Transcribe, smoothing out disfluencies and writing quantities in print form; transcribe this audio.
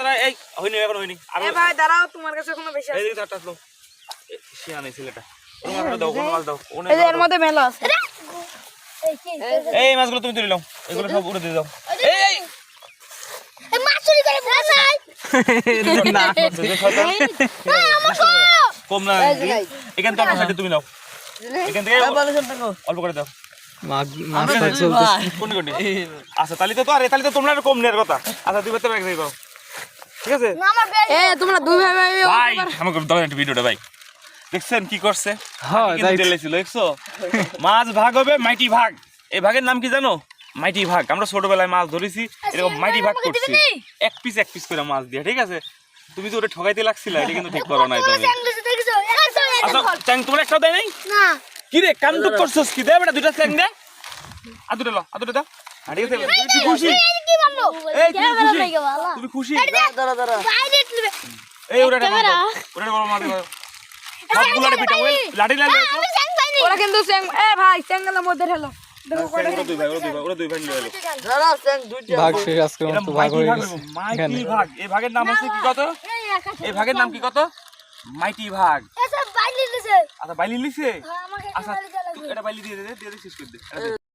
দাঁড়া এই হয়নি এখন হয়নি এ ভাই দাঁড়াও তোমার কাছে কোনো বেশি আছে এই দিকে চারটা আসলো শিয়ানে ছেলেটা ওনাকে দাও কোন মাছ দাও এই যে এর মধ্যে মেলা আছে এই মাছগুলো তুমি তুলে নাও এগুলো সব উড়ে দিয়ে দাও এই এই মাছ চুরি করে বসাই না কম না এখান থেকে আমার সাথে তুমি নাও এখান থেকে অল্প করে দাও কোন কোন আচ্ছা তাহলে তো তোমরা কম নেওয়ার কথা আচ্ছা দুই বাচ্চা ব্যাগ দিয়ে দাও ঠিক আছে এ তোমরা দুই ভাই ভাই ভাই আমাকে দাও একটা ভিডিওটা ভাই দেখছেন কি করছে হ্যাঁ ছিল দেখছো মাছ ভাগ হবে মাইটি ভাগ এই ভাগের নাম কি জানো মাইটি ভাগ আমরা ছোটবেলায় মাছ ধরেছি এরকম মাইটি ভাগ করছি এক পিস করে মাছ দিয়ে ঠিক আছে তুমি তো ওটা ঠকাইতে লাগছিলা এটা কিন্তু ঠিক করো নাই তুমি আচ্ছা চ্যাং তোমার একটাও দেয় নাই না কি রে কামটুক করছস কি দে বেটা দুইটা চ্যাং দে আদুটা দাও ঠিক আছে তুই খুশি কি বললো এই তুমি খুশি দাঁড়া বাইরে তুলবে এই ওটা বড় মাছ সবগুলো পিটা ওই লাঠি লাগে তো আমি স্যাং পাইনি ওরা কিন্তু এ ভাই চ্যাঙ্গালের মধ্যে ঢেলো দেখো কয়টা ওরা দুই ভাই নিয়ে এলো দাঁড়া স্যাং দুইটা ভাগ শেষ আজকে মত ভাগ হয়ে গেছে মাইটি ভাগ এই ভাগের নাম আছে কি কত এই ভাগের নাম কি কত মাইটি ভাগ এসব বাইরে দিছে আচ্ছা বাইলি লিছে আমাকে আচ্ছা এটা বাইলি দিয়ে দে শেষ করে দে